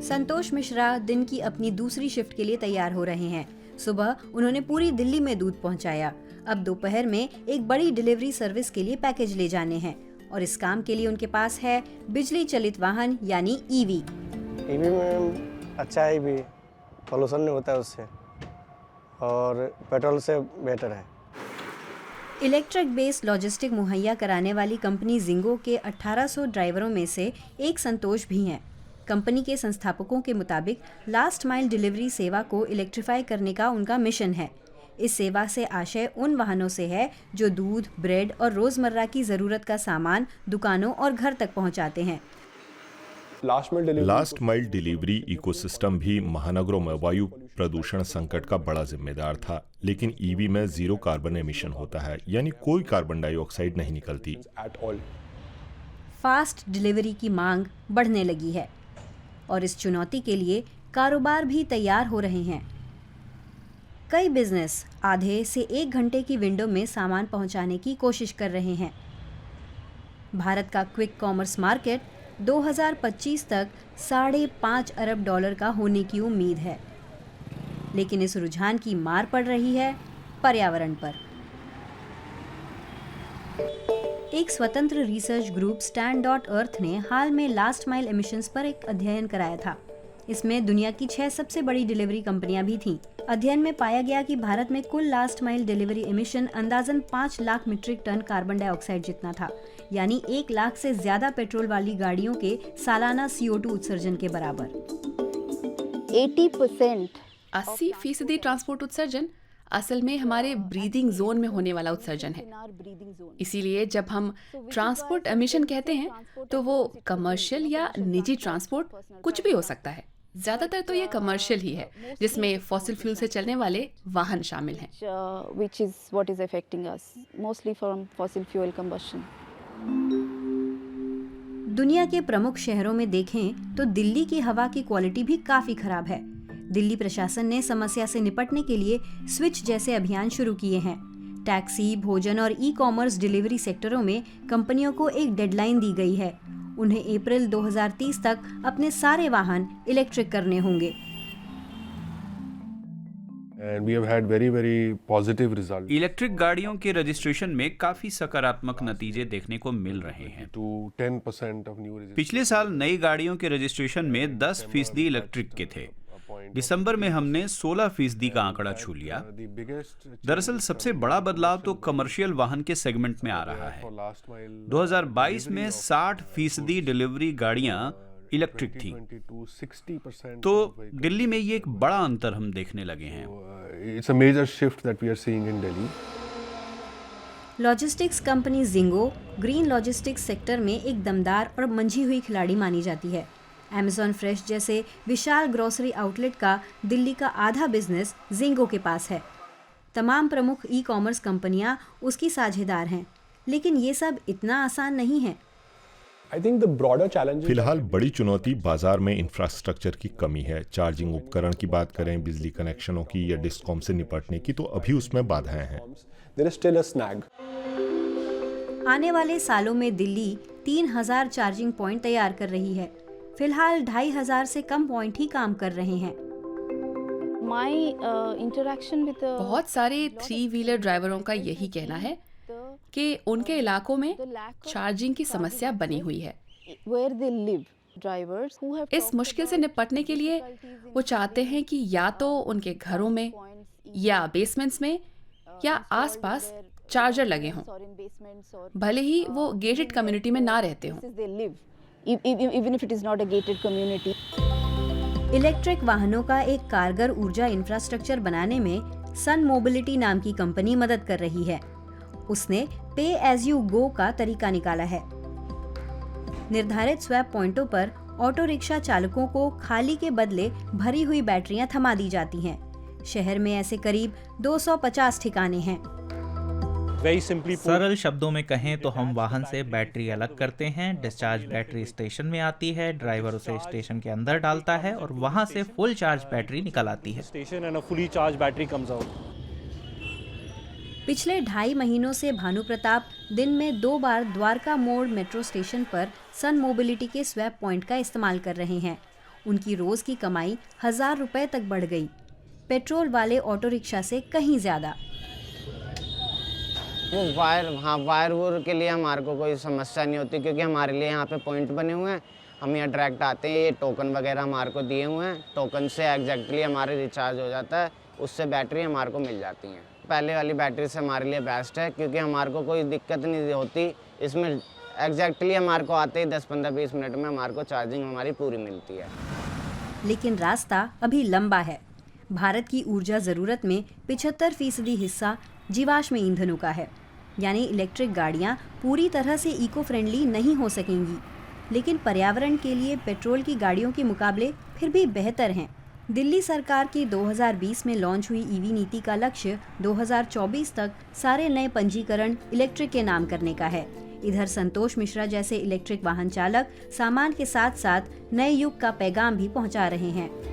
संतोष मिश्रा दिन की अपनी दूसरी शिफ्ट के लिए तैयार हो रहे हैं। सुबह उन्होंने पूरी दिल्ली में दूध पहुंचाया। अब दोपहर में एक बड़ी डिलीवरी सर्विस के लिए पैकेज ले जाने हैं और इस काम के लिए उनके पास है बिजली चलित वाहन यानी ईवी। ईवी में अच्छा है, भी पॉल्यूशन नहीं होता है उससे और पेट्रोल से बेटर है। इलेक्ट्रिक बेस्ड लॉजिस्टिक मुहैया कराने वाली कंपनी जिंगो के 1800 ड्राइवरों में से एक संतोष भी हैं। कंपनी के संस्थापकों के मुताबिक लास्ट माइल डिलीवरी सेवा को इलेक्ट्रीफाई करने का उनका मिशन है। इस सेवा से आशय उन वाहनों से है जो दूध, ब्रेड और रोजमर्रा की जरूरत का सामान दुकानों और घर तक पहुंचाते हैं। लास्ट माइल डिलीवरी इकोसिस्टम भी महानगरों में वायु प्रदूषण संकट का बड़ा जिम्मेदार था, लेकिन ईवी में जीरो कार्बन एमिशन होता है, यानी कोई कार्बन डाइऑक्साइड नहीं निकलती। फास्ट डिलीवरी की मांग बढ़ने लगी है और इस चुनौती के लिए कारोबार भी तैयार हो रहे हैं। कई बिजनेस आधे से 1 घंटे की विंडो में सामान पहुंचाने की कोशिश कर रहे हैं। भारत का क्विक कॉमर्स मार्केट 2025 तक $5.5 अरब का होने की उम्मीद है, लेकिन इस रुझान की मार पड़ रही है पर्यावरण पर। एक स्वतंत्र रिसर्च ग्रुप Stand.Earth ने हाल में लास्ट माइल एमिशंस पर एक अध्ययन कराया था। इसमें दुनिया की 6 सबसे बड़ी डिलीवरी कंपनियां भी थीं। अध्ययन में पाया गया कि भारत में कुल लास्ट माइल डिलीवरी एमिशन अंदाजन 5 lakh metric ton carbon dioxide जितना था, यानी 1 लाख से ज्यादा पेट्रोल वाली गाड़ियों के सालाना CO2 उत्सर्जन के बराबर। 80% ट्रांसपोर्ट उत्सर्जन असल में हमारे ब्रीदिंग जोन में होने वाला उत्सर्जन है। इसीलिए जब हम ट्रांसपोर्ट एमिशन कहते हैं तो वो कमर्शियल या निजी ट्रांसपोर्ट कुछ भी हो सकता है। ज्यादातर तो ये कमर्शियल ही है, जिसमें फॉसिल फ्यूल से चलने वाले वाहन शामिल हैं। दुनिया के प्रमुख शहरों में देखें तो दिल्ली की हवा की क्वालिटी भी काफी खराब है। दिल्ली प्रशासन ने समस्या से निपटने के लिए स्विच जैसे अभियान शुरू किए हैं। टैक्सी, भोजन और ई-कॉमर्स डिलीवरी सेक्टरों में कंपनियों को एक डेडलाइन दी गई है। उन्हें अप्रैल 2030 तक अपने सारे वाहन इलेक्ट्रिक करने होंगे। इलेक्ट्रिक गाड़ियों के रजिस्ट्रेशन में काफी सकारात्मक नतीजे देखने को मिल रहे हैं। पिछले साल नई गाड़ियों के रजिस्ट्रेशन में 10% इलेक्ट्रिक के थे। दिसंबर में हमने 16% का आंकड़ा छू लिया। दरअसल सबसे बड़ा बदलाव तो कमर्शियल वाहन के सेगमेंट में आ रहा है। 2022 में 60% डिलीवरी गाड़ियां इलेक्ट्रिक थी, तो दिल्ली में ये एक बड़ा अंतर हम देखने लगे हैं। Logistics company ginkgo green logistics sector में एक दमदार और मंझी हुई खिलाड़ी मानी जाती है। Amazon फ्रेश जैसे विशाल ग्रोसरी आउटलेट का दिल्ली का आधा बिजनेस जिंगो के पास है। तमाम प्रमुख ई-कॉमर्स कंपनियां उसकी साझेदार हैं, लेकिन ये सब इतना आसान नहीं है। फिलहाल बड़ी चुनौती बाजार में इंफ्रास्ट्रक्चर की कमी है। चार्जिंग उपकरण की बात करें, बिजली कनेक्शनों की या डिस्कॉम से निपटने की, तो अभी उसमें बाधाएं हैं। आने वाले सालों में दिल्ली 3000 चार्जिंग पॉइंट तैयार कर रही है। फिलहाल 2500 से कम पॉइंट ही काम कर रहे हैं। बहुत सारे 3 व्हीलर ड्राइवरों का यही कहना है कि उनके इलाकों में चार्जिंग की समस्या बनी हुई है। इस मुश्किल से निपटने के लिए वो चाहते हैं कि या तो उनके घरों में या बेसमेंट्स में या आसपास चार्जर लगे हों, भले ही वो गेटेड कम्युनिटी में ना रहते हों। Even if it is not a gated community. Electric वाहनों का एक कारगर ऊर्जा इंफ्रास्ट्रक्चर बनाने में सन मोबिलिटी नाम की कंपनी मदद कर रही है। उसने पे एज यू गो का तरीका निकाला है। निर्धारित स्वैप पॉइंटों पर ऑटो रिक्शा चालकों को खाली के बदले भरी हुई बैटरियां थमा दी जाती हैं। शहर में ऐसे करीब 250 ठिकाने हैं। सरल शब्दों में कहें तो हम वाहन से बैटरी अलग करते हैं, डिस्चार्ज बैटरी स्टेशन में आती है, ड्राइवर उसे स्टेशन के अंदर डालता है और वहां से फुल चार्ज बैटरी निकल आती है। पिछले 2.5 महीनों से भानु प्रताप दिन में 2 बार द्वारका मोड़ मेट्रो स्टेशन पर सन मोबिलिटी के स्वैप पॉइंट का इस्तेमाल कर रहे हैं। उनकी रोज की कमाई 1000 रुपए तक बढ़ गई, पेट्रोल वाले ऑटो रिक्शा से कहीं ज्यादा। वो वायर वूर के लिए हमारे को कोई समस्या नहीं होती, क्योंकि हमारे लिए यहाँ पे पॉइंट बने हुए हैं। हम यहाँ डायरेक्ट आते हैं, ये टोकन वगैरह हमारे को दिए हुए हैं, टोकन से एग्जैक्टली हमारे रिचार्ज हो जाता है, उससे बैटरी हमारे को मिल जाती है। पहले वाली बैटरी से हमारे लिए बेस्ट है, क्योंकि हमारे को कोई दिक्कत नहीं होती। इसमें एग्जैक्टली हमारे को आते ही 10-15-20 मिनट में हमारे को चार्जिंग हमारी पूरी मिलती है। लेकिन रास्ता अभी लंबा है। भारत की ऊर्जा ज़रूरत में 75% हिस्सा जीवाश्म ईंधनों का है, यानी इलेक्ट्रिक गाड़ियां पूरी तरह से इको फ्रेंडली नहीं हो सकेंगी, लेकिन पर्यावरण के लिए पेट्रोल की गाड़ियों के मुकाबले फिर भी बेहतर हैं। दिल्ली सरकार की 2020 में लॉन्च हुई ईवी नीति का लक्ष्य 2024 तक सारे नए पंजीकरण इलेक्ट्रिक के नाम करने का है। इधर संतोष मिश्रा जैसे इलेक्ट्रिक वाहन चालक सामान के साथ साथ नए युग का पैगाम भी पहुंचा रहे हैं।